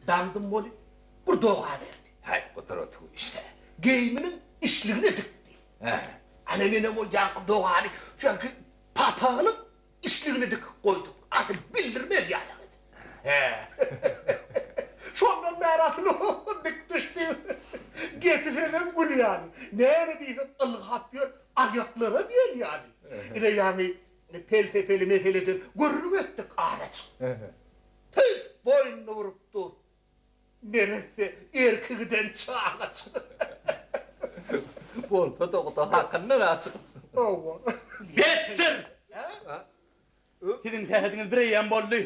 Dandım boli, bir doğa verdi. Hay kudret işte. Geyiminin işliğini dikti. Hani benim o yankı doğanı, şu anki papağanın işliğini dik koydum. Akıl bildirmez yani. Şu an ben meraklı dik düştüm. Getirdim bunu yani. Ne diyeyim, ılgap diyor, ayaklara bir yani. Yine yani, peltepeli meseleden gurur ettik ağaç. Tüy, boynunu vurup dur. Neresi erkeğiden çağlaç. Bolta da hakkından açık. Allah. Bettir! Sizin tehediniz bir eyyem boldu.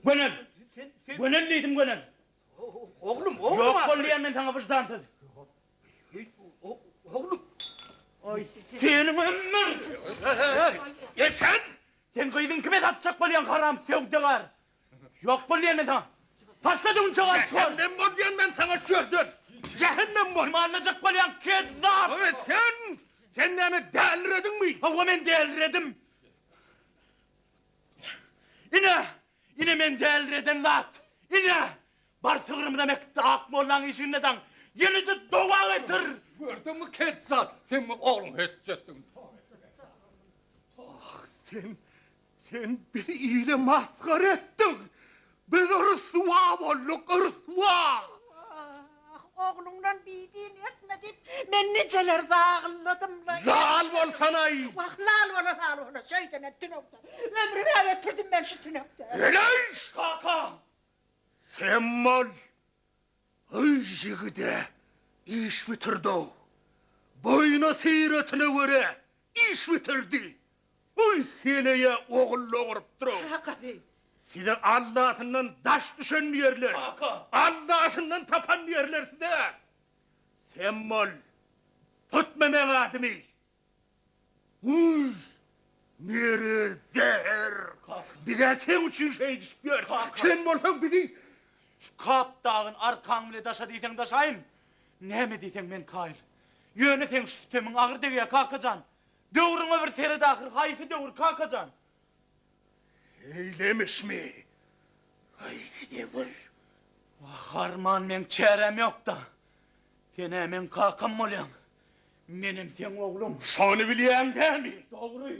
Gönül! Gönül liydim gönül. Oğlum Yok bolluyan ben sana vicdansız. Oğlum. Oy senin ömür! Sen? Sen kıydın kime satacak bolluyan haram sevdiler. Yok bolluyan ben sana. Taşladın çoğal kol. Cehennem bol diyen ben sana sördüm. Cehennem bol. Kim alacak bolluyan kezzap. Evet sen beni delirdin mi? Hava ben delirdim. Yine men delirden lat. Yine. Barsığırım demek ak mollan işinden. Yeni de doğa getir. Gördün mü Ketzal? Sen mi oğlum hissettin? Sen beni iyiyle maskar ettin. Biz rüsva olduk rüsva. Oğlundan bildiğini etmedin. Ben niceler dağılladım la. Lal bol sana iyi. Bak lal ola şeytan ettin okta. Ömrümü evettirdim ben şu tünekte. Öleyiş. Kaka. Sen mal. Ay yigide. İş bitirdi o. Boyuna seyretine göre iş bitirdi. Oy seneye oğulla vurup dur. Kaka bey. Size Allah'ından taş düşen yerler. Kaka. Allah'ından tapan yerler size. Sen mal. Tutmamen adımı. Uy. Nere zehir. Kaka. Bir de sen için şey düşüyor. Kaka. Sen olsan bizi. Kap dağın arkan bile taşa diysen taşayım. Ne mi diysen ben kail. Yönü sen sütümün ağır deveye kalkacan. Doğruna bir seri dağır, hayfi doğur kalkacan. Eylemiş mi? Haydi de vur. Harman men çerem yok da. Sen hemen kalkam olayım. Benim sen oğlum. Şunu bileyim değil mi? Doğru.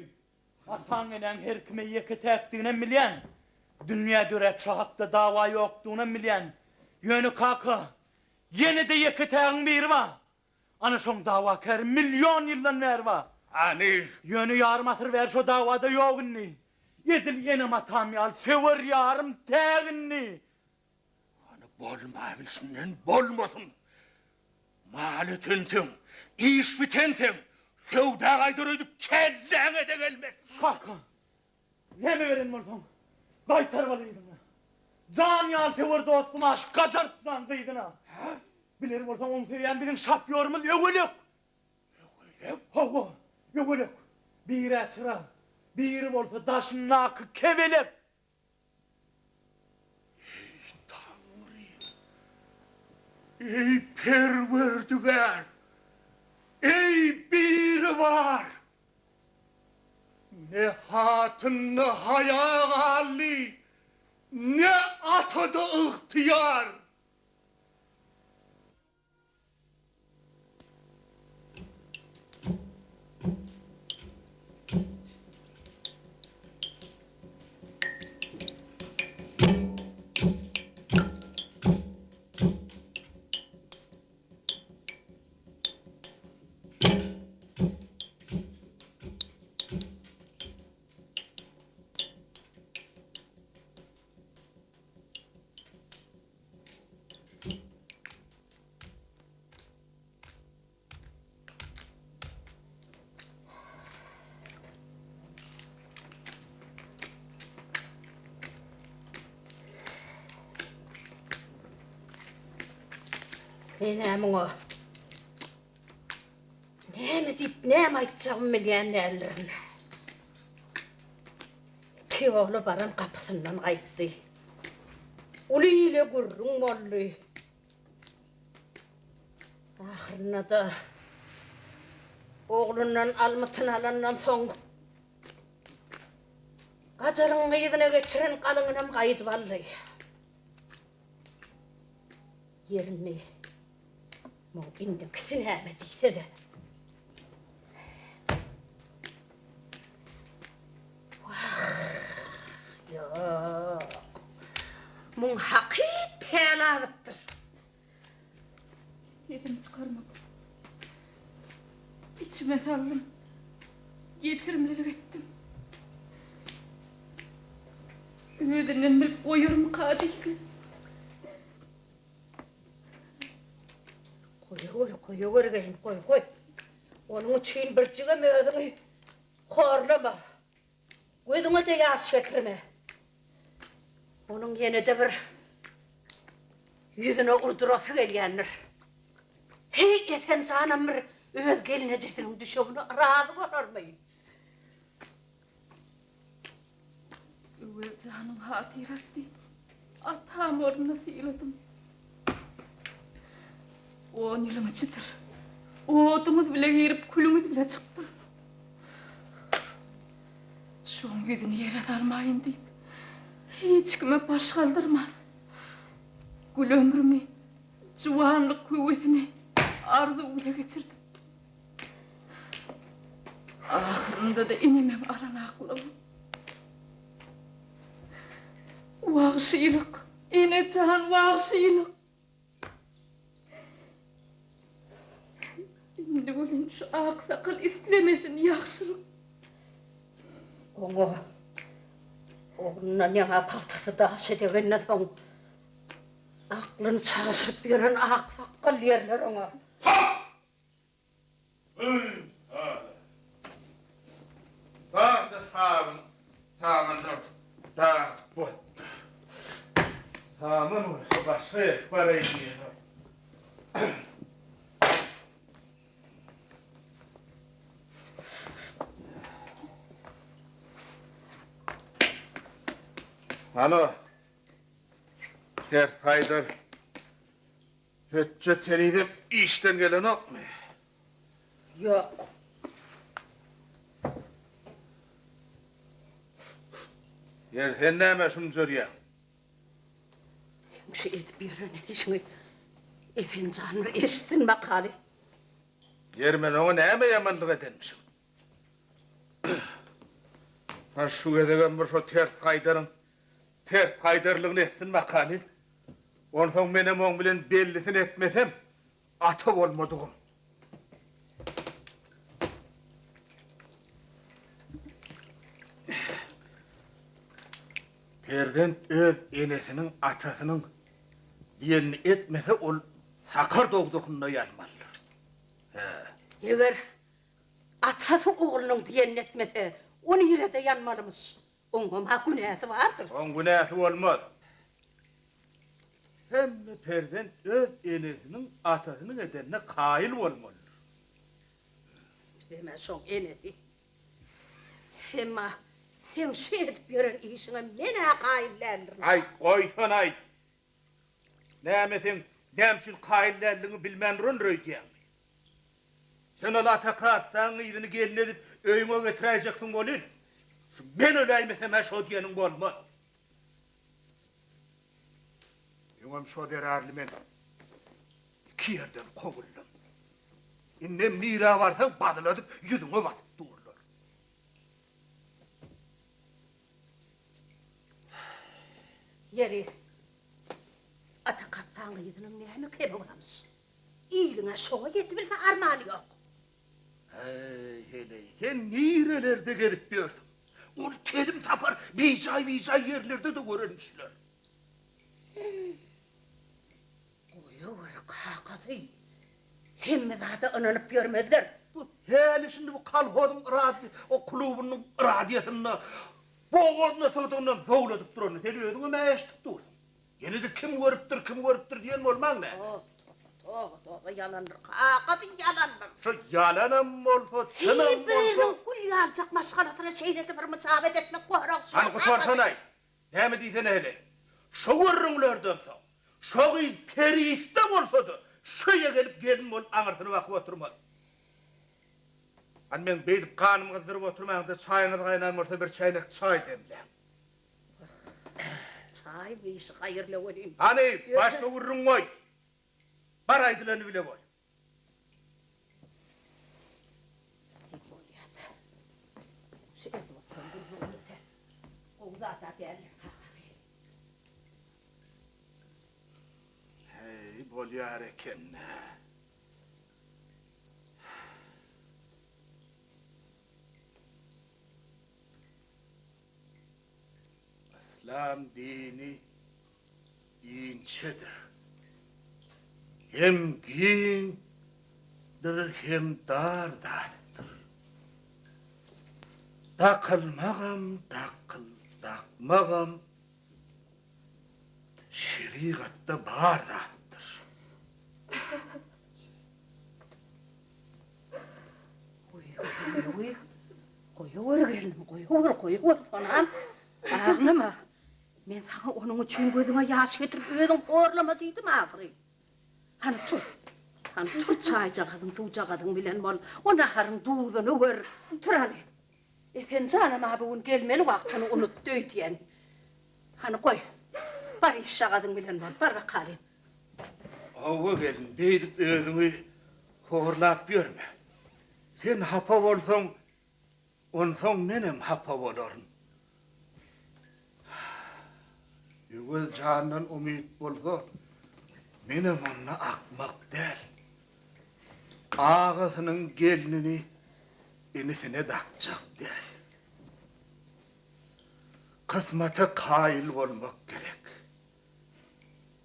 Atan enen her kime yeke tektiğine bilen. Dünya döre çahakta dava yoktuğuna bilen. Yönü kalka. Yine de yeke teğin bir var. Ana şon dava kar milyon yıldan ver var. Hani? Yönü yarım asır ver şu davada yoğunni. Yedil yeni matam yal sever yarım teğinni. Hani bolmavilsinden bolmasın. Malı tüntün, iş bitensin. Sevda kaydırıydık kellene de gelmez. Kalka. Ne mi verin multum? Kaytarmalıydım ya. Can yal sever dostum aşk kaçartsan kıydına. Bilir multum onu söyleyen bizim şafyorumuz yok. Yok. Hava, yok. Bir açıra, bir olsa taşın nakı kevelep. Tanrı. Ey perverdigar. Ey bir var. Ne hatın ne hayal hali. Ne atada ihtiyar. Ne mi o? Ne mi deyip ne mi aytacağım milyen ellerini? Ki oğlu baran kapısından kayıttı. Ulu ile gurrun bollu. Ahırına da oğlundan almıtın alandan son kacarın meyidine geçiren kalınınam kayıt vallahi. Yerini mu indiksin ebediyse de. Yok. Mun hakit pelalıptır. Yedim çıkarmak. İçime saldım. Geçirimlilik ettim. Ümidinin bir koyurum kadihli. Koyuyor gelin koy. Onun için bir cıgı mödünü horlama. Gözüne de yaş getirme. Onun yine de bir yüzüne urdurası gelyenler. Hey eten canım bir öz gelinecekinin düşüğünü razı olmayın. Üvvel canım hatirasti. Atam ornuna sıyladım. 10 yılımı çıtır. Oğutumuz bile girip kulümüz bile çıktı. Şu an yüzünü yere sarmayın deyip hiç kime baş kaldırman. Gül ömrümü, civanlık kuvvetini arzu bile geçirdim. Ahırında da inimem alana kulağım. Vahşilik, enecan vahşilik. Şimdi olun şu aksakal istemesin yaxşılık. Oğluna ne paltası daha şedevenne son. Aklını çalışıp yürün aksakal yerler ona. Varsa tamam da bu. Tamam başka parayı yiyelim. Alo. Dert Haydar. Hüccet teniydim işten gelen yok mu? Yok. Yerden neyme şunu ya? Şu edip yürün işini. Efendim canım estin makali. Yermen ona neyme yamanlık edenmişim? Ha şu edegen bir şu Tert Haydarlığını etsin makalin. Ondan benim on bilen bellisini etmesem, ata olmadığım. Perden öz enesinin atasının diyenini etmese ol sakar doğduğunda yanmalıdır. Eğer atası oğlunun diyenini etmese onu yine de yanmalıymış. Onun günahı vardır. On günahı olmaz. Hem perden öz enesinin atasının edenine kail olmalıdır. Deme son enesi. Ama sen şu edip yürün işine mene kaillendirin. Ay koysan ay. Neymesin demşil kaillerliğini bilmen rün diyen. Sen ola ataka atsan izini gelin edip öyüme getireceksin olun. Ben öyleymişem her şu diyenin olmaz. Yungam şu der ağırlımen. 2 yerden kovuldum. İnnem mira varsan badıladık yüzüme batıp dururlar. Yeri atakattan gıydının neymi kebulamış. İyiliğine şoğa yetmişse armağanı yok. Hele sen nerelerde gelip gördün? Ol telim tapar bicay yerlerde de görülmüşler. Uyuyor kakası. Hem zaten ananıp görmediler. Bu hele şimdi bu kalhodun o kulübünün radyasını boğazına sığdığından zoğladıp durunu teliyordun ama eşitip durdun. Yine de kim görüptür diyen olman ne? Doğru yalandır. Kakası yalandır. Şu yalanım olsa, çınım olsa... Birinin kul yalacak maşgalatına şeyleti bir müsaade etmek kohraq. Hani kutartanay, ne mi diysen hele? Şu görünlerden sonra, şu il perişte olsa da, şöyle gelin ol, anırsını vakı oturmaz. Hani ben beydip kanımı kızdırıp oturmayanda çayınız kaynanmırsa bir çaynak çay demle. Çay bir işi hayırlı olayım. Hani başka vurun koy. Baraydılarını bile bol. Hey, bol yare kenne. İslam dini inçedir. Hem giyindir hem dardadır. Takılmağım, takmağım şeriatta bardattır. Koyuver gelin, koyuver sonam. Ağlama. Men sana onun için gözüme yaş getirip ödüm horlama dedim ağrı. Hani tur çayca kadın, suca kadın bilen bol. O naharın duğdunu ver. Tur hani. Efendim canım abi onun gelmeli vaktini unuttu ötüyen. Hani koy. Bar işe kadın bilen bol, bar bakalım. Ova gelin, beydip özünü horlap görme. Sen hapa olsan, onsan menem hapa olurum. Yüvül candan umid bolsa, menem onna akmak değil. Ağasının gelinini enisine takacak değil. Kısmete kail olmak gerek.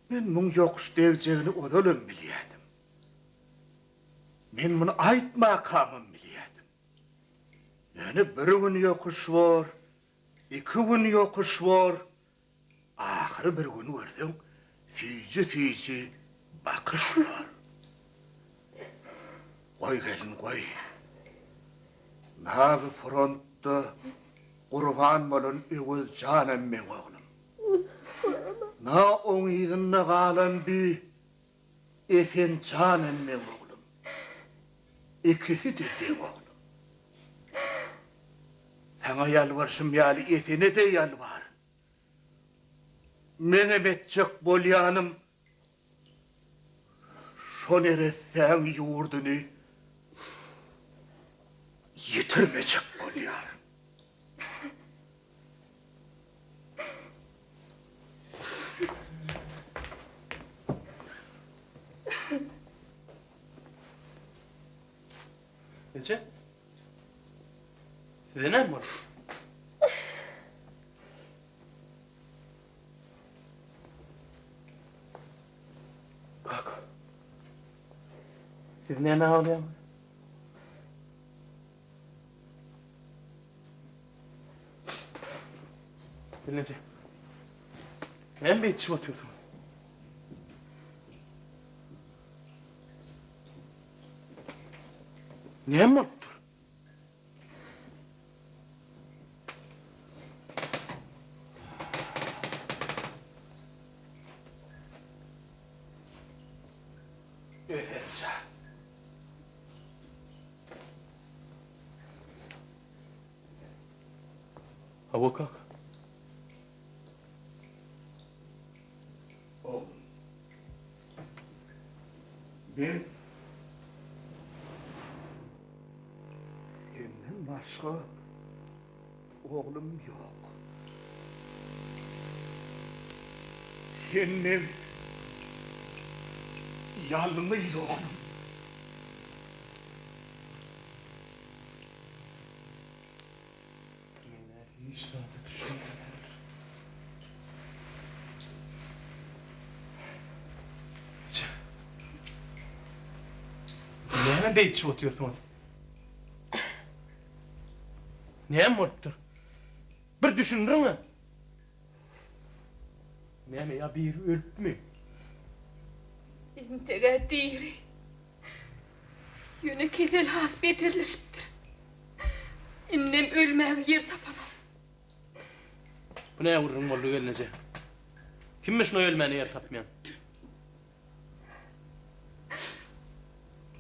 Men bunun yokuş deveceğini odalım biliyordum. Men bunu ait makamım biliyordum. Yani bir gün yokuş var, 2 gün yokuş var, ahırı bir gün gördüm, tüycü bakış var. Koy gelin koy. Nabi frontta kurban bolun övül canım men oğlum. Na on izin kalan bir efen canım men oğlum. İkisi de de oğlum. Sana yalvarsın yali efene de yalvarın. Menemetçek bolyanım şon eretsen yurdunu yitirmeyecek bolyanım. Nece? Size ne var? Kalk. Siz ne ağlıyor? Nece? Ben bir içim atıyordum. Niye mutludur? Efendim. Hava kalk. Oğlum. Ben senden başka oğlum yok. Senin yalnız oğlum. Hiç sadık düşünmeler. Niye de içim atıyorsunuz? Niye mutludur? Bir düşündün mü? Niye ya bir ölüp mü? Intege diri. Yönü kedel has beterleşiptir. İnnem ölmeğe yer tapamam. Bu neye vururun oldu gelince? Kimmiş ne ölmeni yer tapmayan?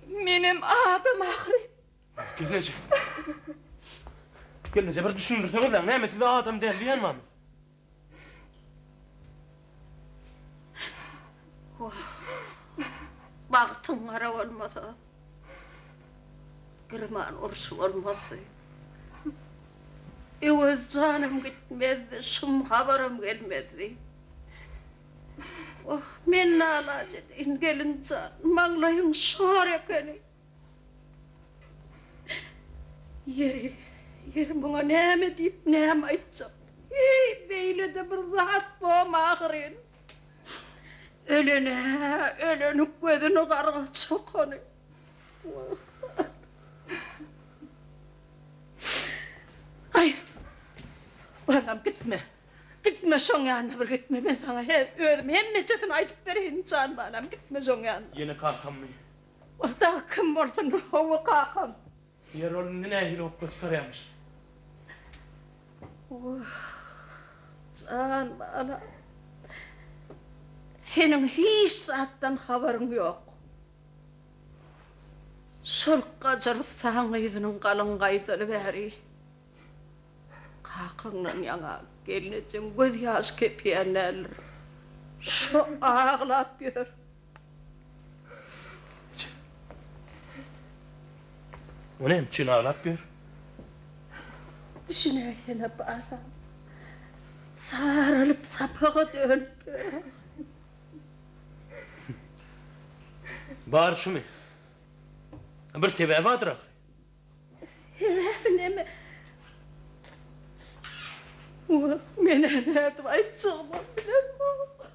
Benim adım Ahri. Gelince. Gelince bir düşündürseniz lan. Ne size adam değil diyen mi? baktın ara olmasa. Kırman orsu olmasa. Öz canım gitmedi, şum haberim gelmedi. Oh, men nalace deyin gelin can, manglayın şor ekeni. Yeri bana neyme deyip neyme aytacağım. Beyle de bir zat boğum ahirin. Öleni gözünü karga çok onu. Ay, balam gitme. Gitme son yanına bir gitme. Ben sana hep öldüm. Hem meçetin aytıp vereyim can balam. Gitme son yanına. Yeni kalkam mı? Orada kim olsun hava kalkam. Yer onun ne hilop çıkarıyormuş. Can balam. Senin hiç zaten haberin yok. Sol kacar sana yüzünün kalın kaydılı veri. Kalkınla yana gelineceğim göz yaş kepiyenler. Şu ağlap gör. O ne için ağlap gör? Düşüneyene balam. Sarılıp sapağa dönüp. Bağır şu mu? Bir sebebi vardır ahir. Ne mi? Mene ne duvay çıkmam bilemem.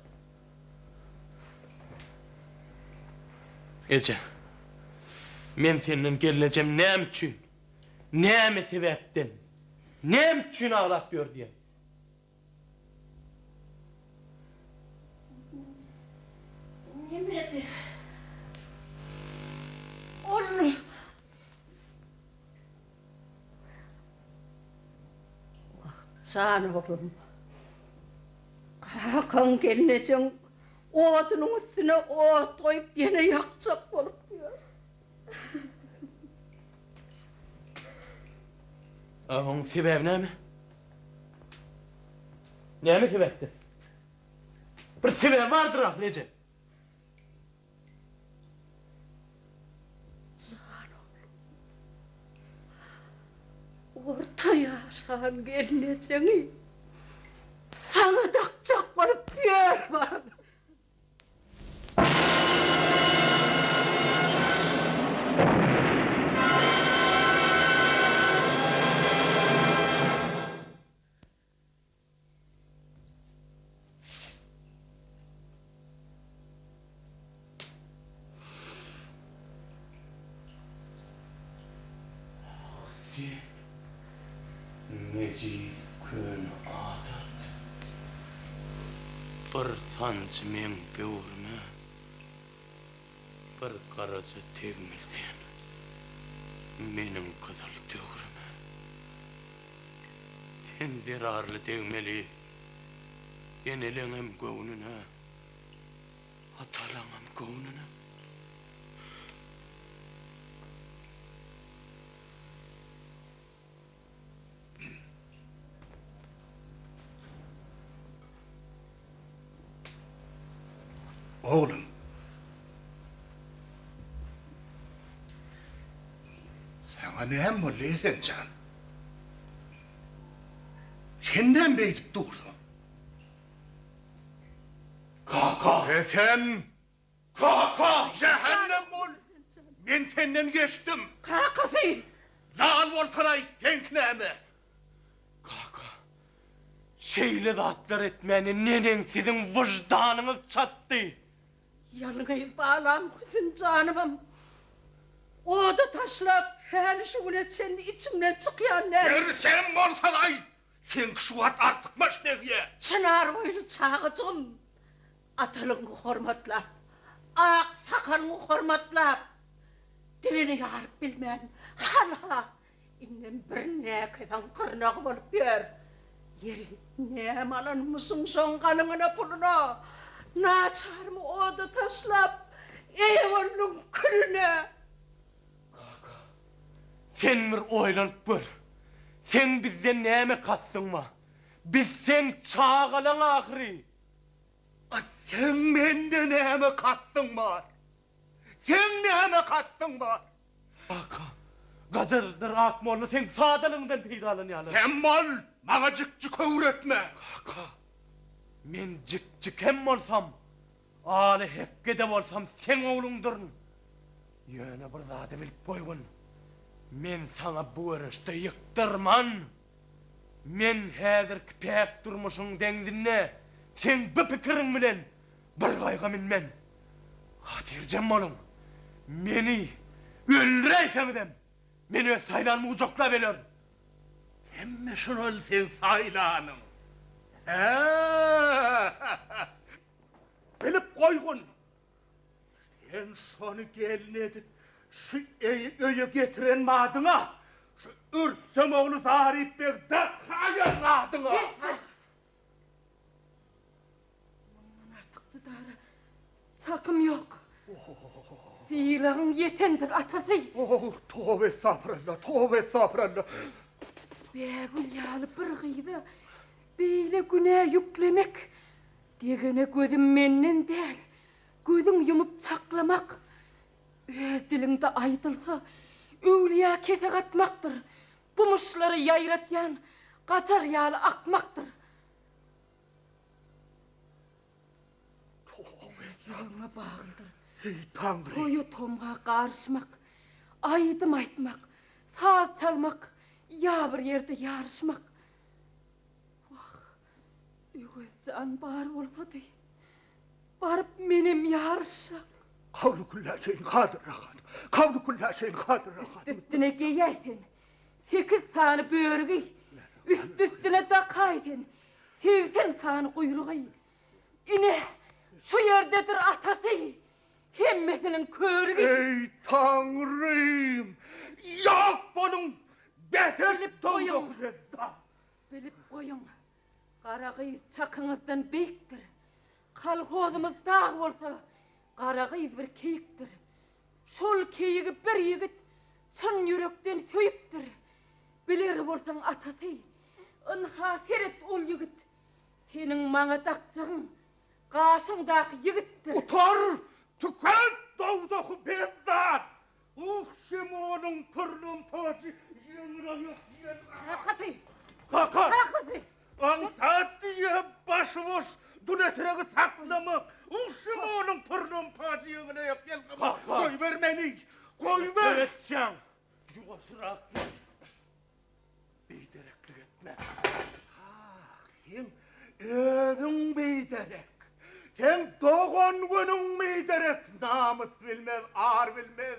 Ece, men seninle geleceğim ne için? Ne sebepten? Ne için ağlap gör diye. Yemedi. Oğlum. Can oğlum. Kalkan gelineceğim. Odunun üstüne ot koyup yine yakacak olup diyor. Onun sebebi ne mi? Ne mi sebepti? Bir sebebi vardır ahir Ece. Ortaya sen gelineceğim. Sana takacak olup diyor bana. Neci gün adat. Bir sanç men böğürme. Bir karası tegmilsen. Menin kızıl töğürme. Sen zerarlı tegmeli. Yeneleğim göğnüne. Atalanım göğnüne. Oğlum. Sana ne hem sen can? Senden beytip durdun. Kaka! Sen Kaka! cehennem ol. Ben senden geçtim. Kalkasın. Lan olsana denkneme. Kaka! Şeyle zatlar etmenin nenen sizin vicdanınız çattı. Yanına bağlam kızın canımım. O da taşlap her şule senin içimden çıkıyor ne? Sen olsana sen şu at artık maç diye. Çınar boylu çağıcım. Atalını hormatla. Ak sakalını hormatla. Dilini yarıp bilmeyen hala innen bir ne kızan kırnak bolup yer. Yeri ne malan mısın son kanına puluna. Naçar mı o da taşlap. Eyvallah külüne. Sen bir oylanıp bir. Sen bizden neme katsın mı? Biz sen çağılan ahiri. Sen benden neme kattın var. Sen näme kastın var? Aka, gazırdır akmorlu sen sadalığından peydalın yalı. Sen mal, bana cık öğretme. Aka, men cik hem olsam, Ali hekke de olsam sen oğlundurun. Yöne bir zatı bilip koygun. Men sana bu erişte yıktırman. Men häzirki pek durmuşun dengdinne, sen bu pikirin bilen bir qayga minmen. Hatirjem bolun, meni öldüreyseňizem, men öz saylanmy ujakla beler. Emme şunu sen saylanın. Bilip koygun. Sen şonu gelin edip, şu öye getiren madına, şu ürtsem oğlu zarip bir de kayın adına. Bundan artık çıdara sakım yok. Sihirlerin yetendir atası. Oh, tövbe estağfurullah, tövbe estağfurullah. Begül yalı bir gıydı. Beyle günah yüklemek. Degene gözüm menden değil. Gözün yumup saklamak. Öz dilinde aytılsa öwliya kese katmaktır. Bumışları yayratyan kaçar yalı akmaktır. Yoluna bağlıdır. Ey Tanrı. Toyu tomğa karışmak, aydım aytmak, saz çalmak, ya bir yerde yarışmak. Vah, ügüzcan bar olsa dey, barıp menem yarışak. Kavlu kulla şeyin kadir rahat. Kavlu kulla şeyin kadir rahat. Üstüne giyersin, 8 tane börgü, üstüne dakaydın, sevsen tane kuyruğu. İne, şu yerdedir atası, hemmesinin körgü. Ey Tanrım! Yok bunun! Beter Bilip koyun. dolduk redda! Bilip koyun, Karagıyız çakınızdan büyüktür. Kalkozumuz dağ olsa, Karagıyız bir keyiktir. Şol keyiği bir yigit, çın yürekten söyüptür. Bilir bolsan atası, ınha seret ol yigit. Senin maňa takçağın, kaşıňdaky yigittir. Utar! Tüket dolduk bezzat! Şemonun pırlın pacı yığırayıp yen... Kapı. Kaka! Kapı. Ansat diye başıboş dünesiregi saklamak! Şemonun pırlın pacı yığırayıp yen... Koy ver meni! Koy ver! Öğretcan! Yuvaşırak! Beydereklik etme! Sen özün beyderek! Sen doğan günün beyderek! Namus bilmez, ar bilmez!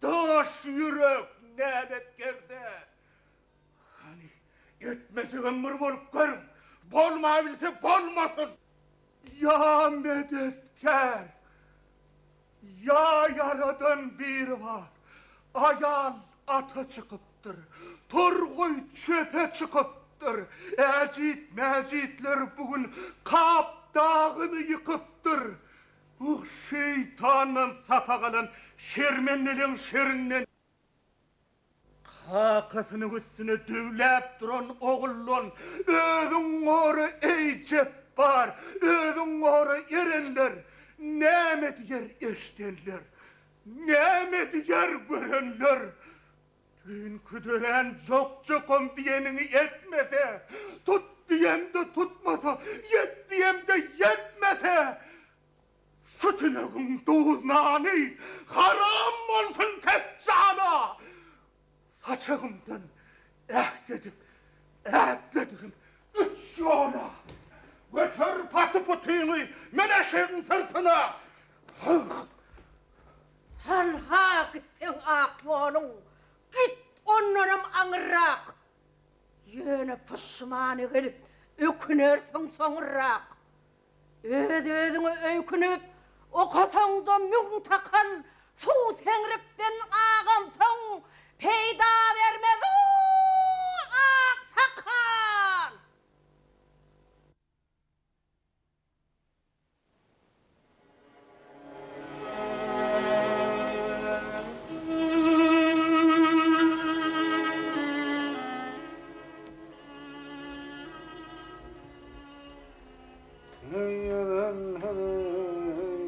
Daş yürek nelet gerde! Hani etmesi ömür bolup görün! Bolmabilse bolmasın! Ya medetkar! Ya yaradan bir var! Ayal ata çıkıptır! Turguy çöpe çıkıptır! Ecit mecitler bugün Kap dağını yıkıptır! Şeytanın sapağının şermenlerin şerinden kakasının üstüne dövlep duran oğullun özün oru ey cebbar özün oru erenler näme diyer eştenler näme diyer görenler tüyün küdüren çok diyenini etmese tut diyem de tutmasa yet diyem de yetmese sütünün doğuznani haram olsun teccana. Saçağımdan ehdledim 3 yola. Götür patı putini meneşeğin sırtına. Halha gitsen ak yolun. Git onlarım anırak. Yöne pişmanı gelip ökünersin sonrak. Özüne öykünüp okasan da mün takal su senripten ağansın peyda vermez ak sakal.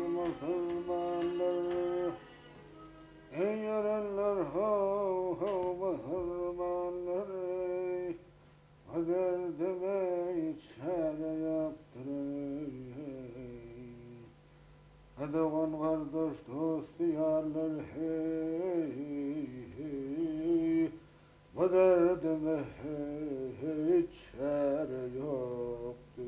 Musulman Doğan kardeş dost diyarlar hey hey. Bu derdime hiç çare yoktu.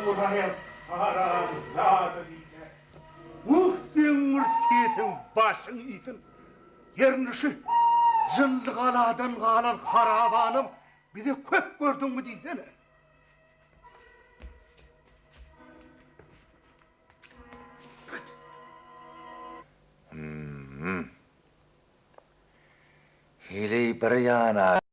Uğrayım, haramladı diyecek. Muhtin mürtiyetin başın itin. Yernişi, zıllı kaladan kalan karavanım, bir de kök gördün mü diyesene. Hile bir yana